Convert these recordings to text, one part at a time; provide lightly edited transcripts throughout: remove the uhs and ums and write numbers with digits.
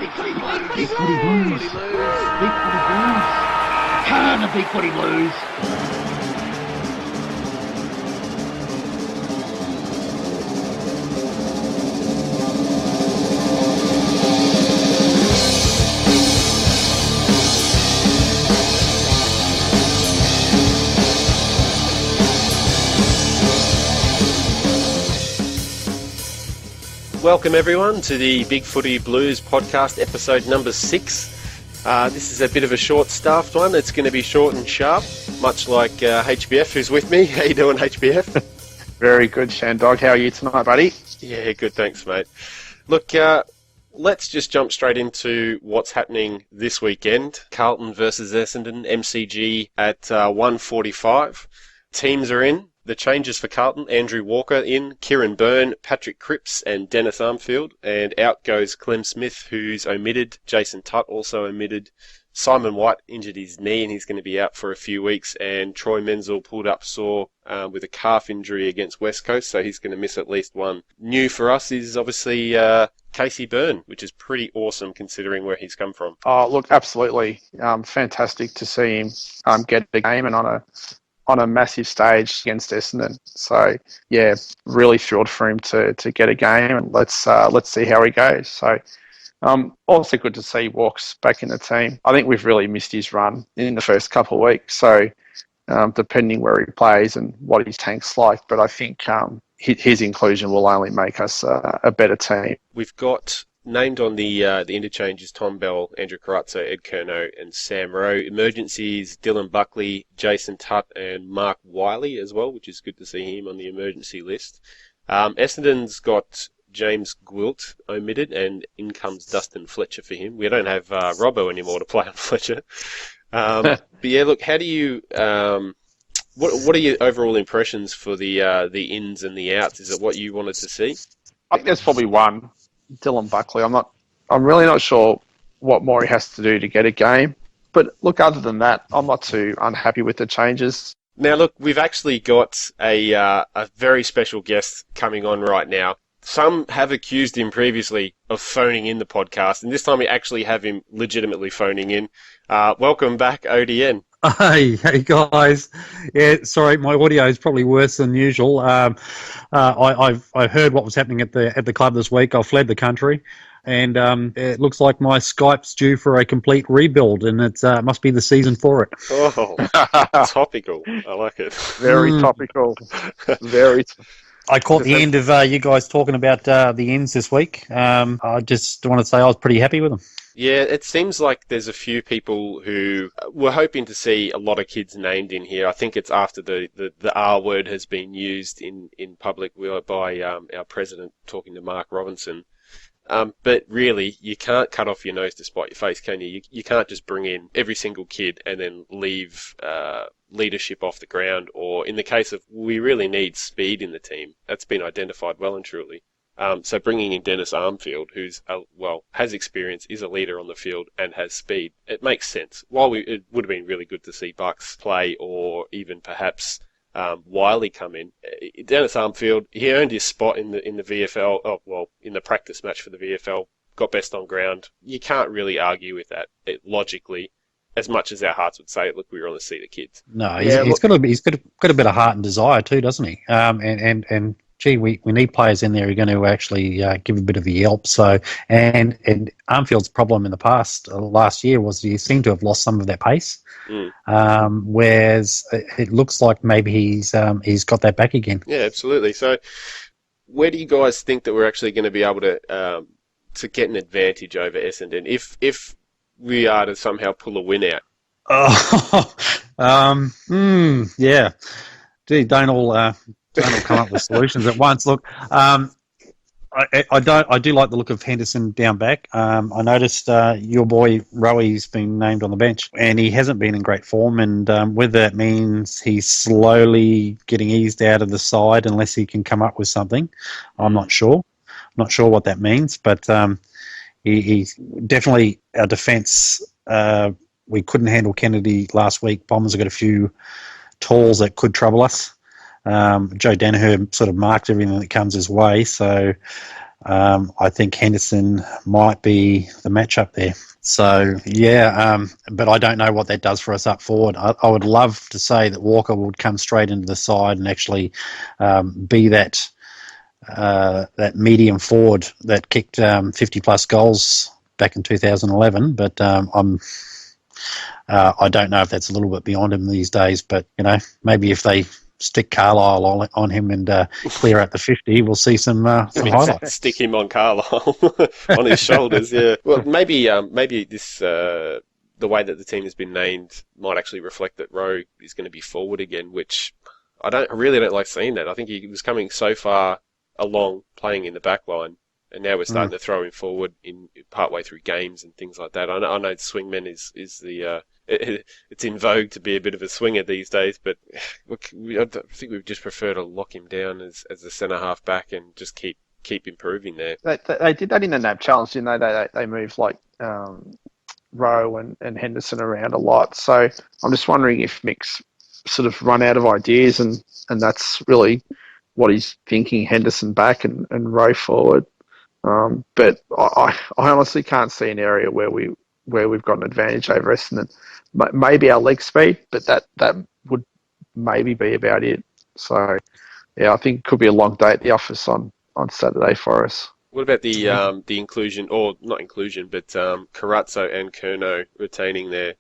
BigFooty Blues. BigFooty Blues. BigFooty Blues. Come on, the BigFooty Blues. Welcome everyone to the BigFooty Blues Podcast, episode number 6. This is a bit of a short-staffed one. It's going to be short and sharp, much like HBF, who's with me. How you doing, HBF? Very good, ShanDog. How are you tonight, buddy? Yeah, good, thanks, mate. Look, let's just jump straight into what's happening this weekend. Carlton versus Essendon, MCG at 1:45. Teams are in. The changes for Carlton: Andrew Walker in, Kieran Byrne, Patrick Cripps and Dennis Armfield. And out goes Clem Smith, who's omitted. Jason Tutt also omitted. Simon White injured his knee and he's going to be out for a few weeks. And Troy Menzel pulled up sore with a calf injury against West Coast, so he's going to miss at least one. New for us is obviously Casey Byrne, which is pretty awesome considering where he's come from. Oh, look, absolutely. Fantastic to see him get the game and on a massive stage against Essendon. So, yeah, really thrilled for him to get a game, and let's see how he goes. So, also good to see Walks back in the team. I think we've really missed his run in the first couple of weeks, so depending where he plays and what his tank's like, but I think his inclusion will only make us a better team. We've got named on the interchanges Tom Bell, Andrew Carazzo, Ed Curnow and Sam Rowe. Emergencies: Dylan Buckley, Jason Tutt and Mark Wiley as well, which is good to see him on the emergency list. Essendon's got James Gwilt omitted and in comes Dustin Fletcher for him. We don't have Robbo anymore to play on Fletcher. But yeah, look, how do you... What are your overall impressions for the ins and the outs? Is it what you wanted to see? I think there's probably one. Dylan Buckley. I'm really not sure what more he has to do to get a game. But look, other than that, I'm not too unhappy with the changes. Now, look, we've actually got a very special guest coming on right now. Some have accused him previously of phoning in the podcast, and this time we actually have him legitimately phoning in. Welcome back, ODN. Hey guys. Yeah, sorry, my audio is probably worse than usual. I heard what was happening at the club this week. I fled the country, and it looks like my Skype's due for a complete rebuild, and it must be the season for it. Oh, topical. I like it. Very topical. Very. I caught the end of you guys talking about the ends this week. I just want to say I was pretty happy with them. Yeah, it seems like there's a few people who were hoping to see a lot of kids named in here. I think it's after the R word has been used in public by our president talking to Mark Robinson. But really, you can't cut off your nose to spite your face, can you? You can't just bring in every single kid and then leave leadership off the ground. Or in the case of, we really need speed in the team. That's been identified well and truly. So bringing in Dennis Armfield, who's has experience, is a leader on the field, and has speed, it makes sense. While it would have been really good to see Bucks play, or even perhaps Wiley come in, Dennis Armfield, he earned his spot in the VFL. In the practice match for the VFL, got best on ground. You can't really argue with that logically. As much as our hearts would say, look, we want to see the kids. No, he's got a bit of heart and desire too, doesn't he? And gee, we need players in there who are going to actually give a bit of a yelp. So, and Armfield's problem in the past, last year, was he seemed to have lost some of that pace. Whereas it looks like maybe he's got that back again. Yeah, absolutely. So, where do you guys think that we're actually going to be able to get an advantage over Essendon if we are to somehow pull a win out? Yeah. Gee, don't all come up with solutions at once. Look, I do like the look of Henderson down back. I noticed your boy Rowe's been named on the bench, and he hasn't been in great form. And whether that means he's slowly getting eased out of the side, unless he can come up with something, I'm not sure. I'm not sure what that means, but he's definitely our defence. We couldn't handle Kennedy last week. Bombers have got a few tools that could trouble us. Joe Danaher sort of marked everything that comes his way, so I think Henderson might be the matchup there. So, yeah, but I don't know what that does for us up forward. I would love to say that Walker would come straight into the side and actually be that medium forward that kicked 50-plus goals back in 2011, but I don't know if that's a little bit beyond him these days, but, maybe if they stick Carlisle on him and clear out the 50, we'll see some highlights. Stick him on Carlisle on his shoulders. Yeah. Well, maybe this the way that the team has been named might actually reflect that Rowe is going to be forward again, which I really don't like seeing that. I think he was coming so far along playing in the back line, and now we're starting to throw him forward in partway through games and things like that. I know swingman is the it's in vogue to be a bit of a swinger these days, but I think we'd just prefer to lock him down as a centre half back and just keep improving there. They did that in the NAB challenge, didn't they? They moved like Rowe and Henderson around a lot. So I'm just wondering if Mick's sort of run out of ideas, and that's really what he's thinking: Henderson back and Rowe forward. But I honestly can't see an area where we've got an advantage over Essendon. Maybe our leg speed, but that would maybe be about it. So, yeah, I think it could be a long day at the office on Saturday for us. What about the inclusion, or not inclusion, but Carazzo and Curnow retaining their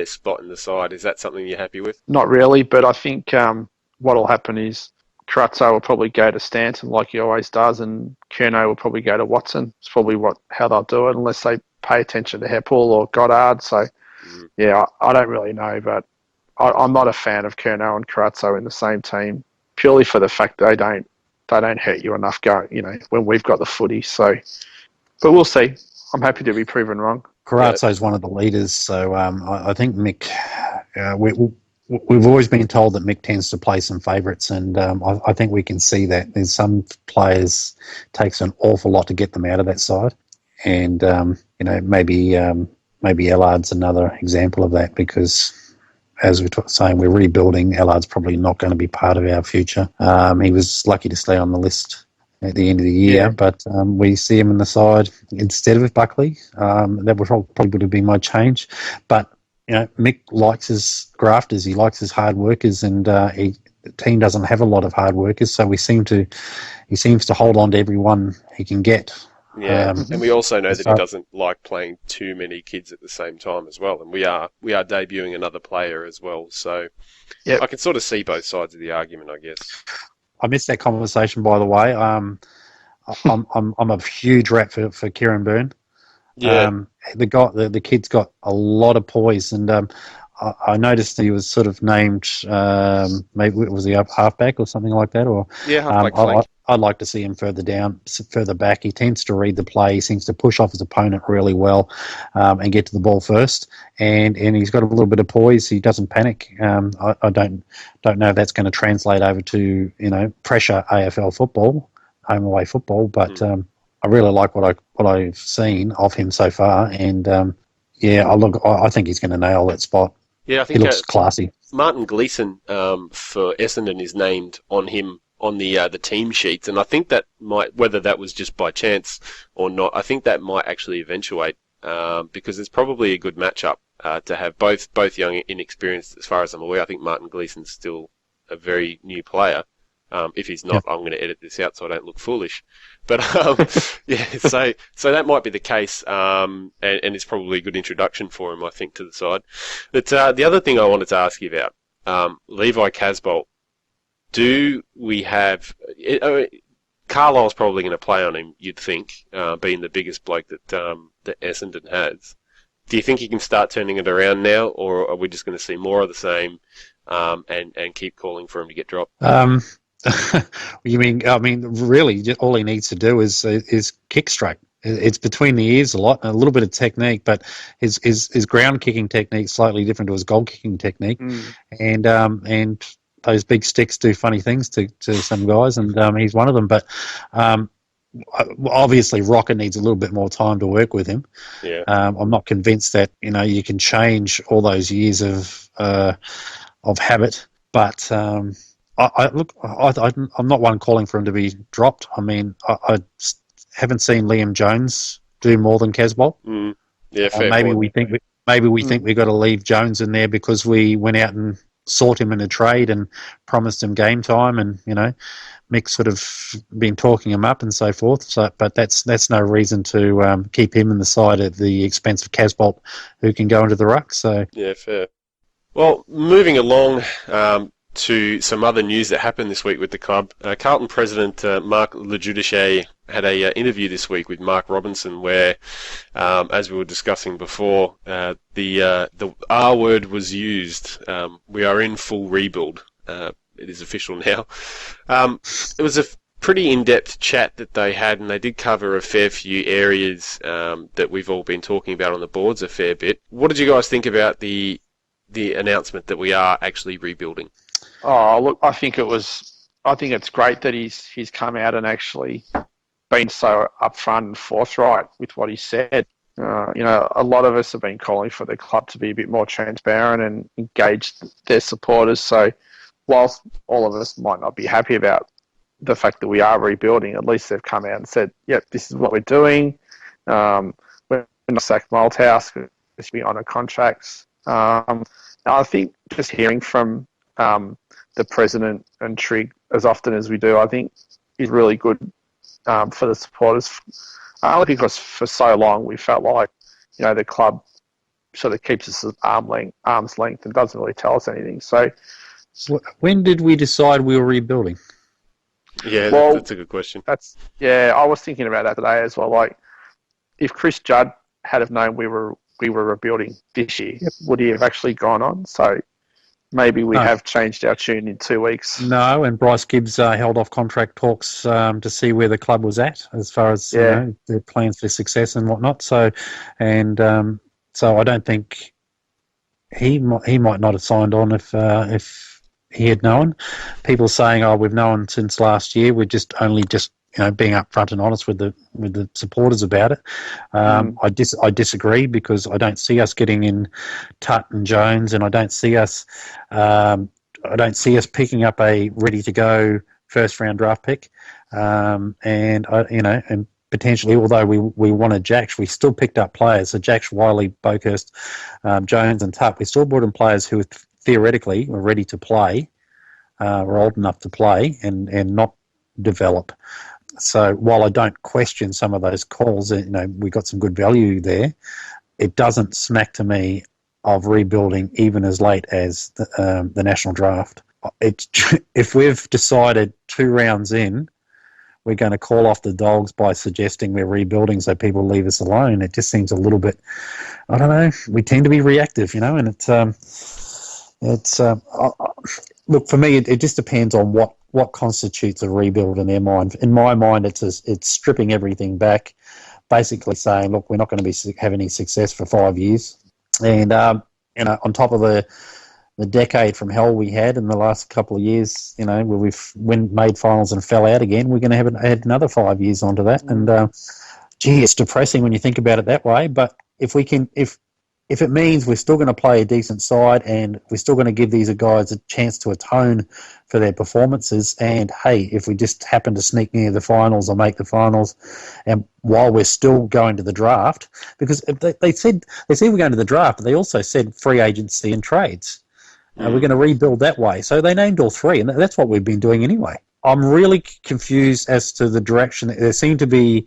spot in the side? Is that something you're happy with? Not really, but I think what will happen is Carazzo will probably go to Stanton like he always does, and Curnow will probably go to Watson. It's probably how they'll do it, unless they pay attention to Heppel or Goddard. So, yeah, I don't really know, but I'm not a fan of Curnow and Carazzo in the same team, purely for the fact that they don't hurt you enough when we've got the footy. So, but we'll see. I'm happy to be proven wrong. Carazzo's one of the leaders, so I think Mick. We've always been told that Mick tends to play some favourites, and I think we can see that. There's some players takes an awful lot to get them out of that side, and maybe Allard's another example of that, because as we're saying, we're rebuilding. Allard's probably not going to be part of our future. He was lucky to stay on the list at the end of the year, but we see him in the side instead of Buckley. That would probably would have been my change, but Mick likes his grafters. He likes his hard workers, and the team doesn't have a lot of hard workers, so he seems to hold on to everyone he can get. Yeah, and we also know that he doesn't like playing too many kids at the same time as well, and we are debuting another player as well. So I can sort of see both sides of the argument, I guess. I missed that conversation, by the way. I'm a huge rat for Kieran Byrne. Yeah, the kid's got a lot of poise, and I noticed that he was sort of named. Maybe was he up halfback or something like that, or halfback flank. I'd like to see him further back. He tends to read the play. He seems to push off his opponent really well and get to the ball first. And he's got a little bit of poise. He doesn't panic. I don't know if that's going to translate over to pressure AFL football, home away football. But I really like what I've seen of him so far. And I think he's going to nail that spot. Yeah, I think he looks classy. Martin Gleeson for Essendon is named on him on the team sheets, and I think that might, whether that was just by chance or not, I think that might actually eventuate because it's probably a good matchup to have both young and inexperienced. As far as I'm aware, I think Martin Gleeson's still a very new player. If he's not, I'm going to edit this out so I don't look foolish. But so that might be the case, and it's probably a good introduction for him, I think, to the side. But the other thing I wanted to ask you about, Levi Casbolt. Do we have... Carlisle's probably going to play on him, you'd think, being the biggest bloke that Essendon has. Do you think he can start turning it around now, or are we just going to see more of the same and keep calling for him to get dropped? You mean? I mean, really, all he needs to do is kick straight. It's between the ears a little bit of technique, but his ground kicking technique is slightly different to his goal kicking technique, and those big sticks do funny things to some guys, and he's one of them. But obviously, Rocker needs a little bit more time to work with him. Yeah. I'm not convinced that you can change all those years of habit, but I'm not one calling for him to be dropped. I mean, haven't seen Liam Jones do more than Casbolt. Yeah, fair maybe point. we think we've got to leave Jones in there because we went out and sought him in a trade and promised him game time, and Mick's sort of been talking him up and so forth. So, but that's no reason to keep him in the side at the expense of Casbolt, who can go into the ruck. So yeah, fair. Well, moving along to some other news that happened this week with the club. Carlton president Mark Lejudice had a interview this week with Mark Robinson where, as we were discussing before, the R word was used. We are in full rebuild. It is official now. It was a pretty in-depth chat that they had, and they did cover a fair few areas that we've all been talking about on the boards a fair bit. What did you guys think about the announcement that we are actually rebuilding? Oh, look, I think it's great that he's come out and actually been so upfront and forthright with what he said. A lot of us have been calling for the club to be a bit more transparent and engage their supporters. So whilst all of us might not be happy about the fact that we are rebuilding, at least they've come out and said, yep, this is what we're doing. We're not sacked Malthouse, we're on a contracts. I think just hearing from the president and Trigg as often as we do, I think is really good for the supporters. Only because for so long we felt like the club sort of keeps us at arm's length and doesn't really tell us anything. So when did we decide we were rebuilding? Yeah, that's a good question. I was thinking about that today as well. Like, if Chris Judd had have known we were rebuilding this year, would he have actually gone on? So maybe we have changed our tune in 2 weeks. No, and Bryce Gibbs held off contract talks to see where the club was at as far as their plans for success and whatnot. So, so I don't think he might not have signed on if he had known. People saying, "Oh, we've known since last year. We're only being upfront and honest with the supporters about it." I disagree because I don't see us getting in Tutt and Jones, and I don't see us picking up a ready to go first round draft pick. And potentially, although we wanted Jacks, we still picked up players. So Jacks, Wiley, Boakhurst, Jones, and Tutt. We still brought in players who theoretically were ready to play, were old enough to play, and not develop. So while I don't question some of those calls, we got some good value there. It doesn't smack to me of rebuilding even as late as the national draft. If we've decided 2 rounds in, we're going to call off the Dogs by suggesting we're rebuilding so people leave us alone. It just seems a little bit, I don't know. We tend to be reactive, and look, for me, it just depends on what constitutes a rebuild in their mind. In my mind, it's stripping everything back, basically saying, look, we're not going to have any success for 5 years. And, on top of the decade from hell we had in the last couple of years, where we've made finals and fell out again, we're going to have add another 5 years onto that. And, it's depressing when you think about it that way. But if it means we're still going to play a decent side and we're still going to give these guys a chance to atone for their performances, and hey, if we just happen to sneak near the finals or make the finals, and while we're still going to the draft, because they said we're going to the draft, but they also said free agency and trades. We're going to rebuild that way. So they named all 3, and that's what we've been doing anyway. I'm really confused as to the direction. They seem to be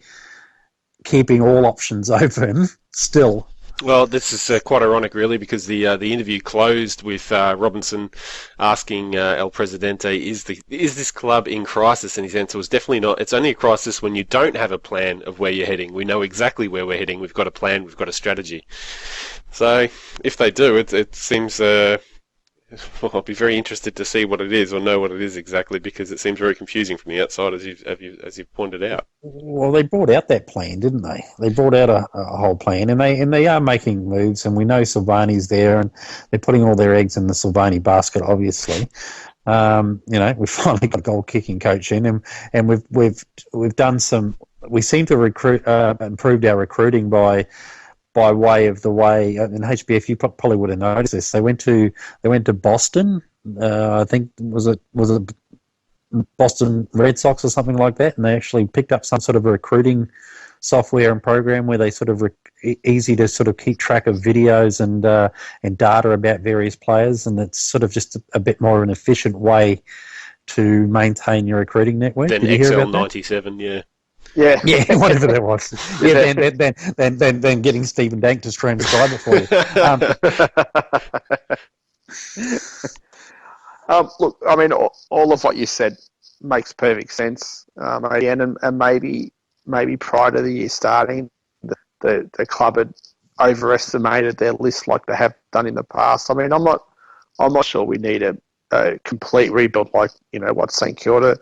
keeping all options open still. Well, this is quite ironic, really, because the interview closed with Robinson asking El Presidente, "Is this club in crisis?" And his answer was definitely not. It's only a crisis when you don't have a plan of where you're heading. We know exactly where we're heading. We've got a plan. We've got a strategy. So if they do, it seems. Well, I'll be very interested to see what it is or know what it is exactly, because it seems very confusing from the outside, as you've pointed out. Well, they brought out that plan, didn't they? They brought out a whole plan, and they are making moves, and we know Silvani's there, and they're putting all their eggs in the Silvani basket, obviously. We've finally got a goal-kicking coach in, and we've done some. We seem to improved our recruiting by way of the way in HBF. You probably would have noticed this. They went to Boston. I think was it Boston Red Sox or something like that, and they actually picked up some sort of a recruiting software and program where they sort of easy to sort of keep track of videos and data about various players, and it's sort of just a bit more of an efficient way to maintain your recruiting network. Then Did you hear about that? XL97, yeah. Yeah, Yeah, whatever that was. Yeah, then getting Stephen Dank to transcribe it for you. Look, I mean, all of what you said makes perfect sense. Again, and maybe prior to the year starting, the club had overestimated their list like they have done in the past. I mean, I'm not sure we need a complete rebuild like what St Kilda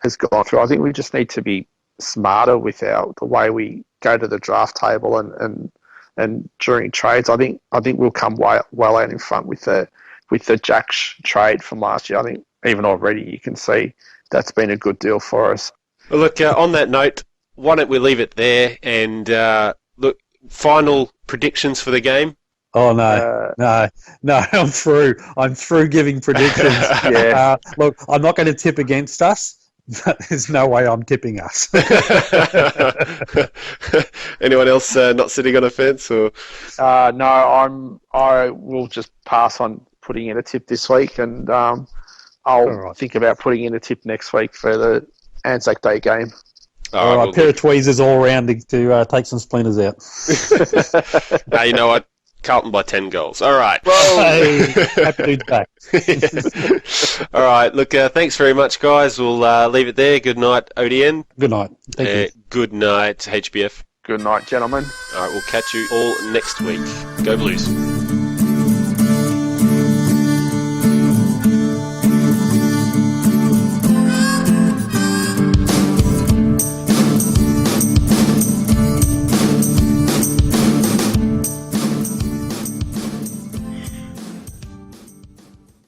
has gone through. I think we just need to be smarter with the way we go to the draft table and during trades. I think we'll come well out in front with the Jack trade from last year. I think even already you can see that's been a good deal for us. Well, look, on that note, why don't we leave it there and look, final predictions for the game? Oh no, I'm through. I'm through giving predictions. Yeah. Look, I'm not going to tip against us. But there's no way I'm tipping us. Anyone else not sitting on a fence? Or No, I will just pass on putting in a tip this week, and I'll think about putting in a tip next week for the Anzac Day game. All right, pair of tweezers all round to take some splinters out. Now you know what? Carlton by 10 goals. All right. Hey, happy dude's back. All right. Look, thanks very much, guys. We'll leave it there. Good night, ODN. Good night. Thank you. Good night, HBF. Good night, gentlemen. All right. We'll catch you all next week. Go Blues.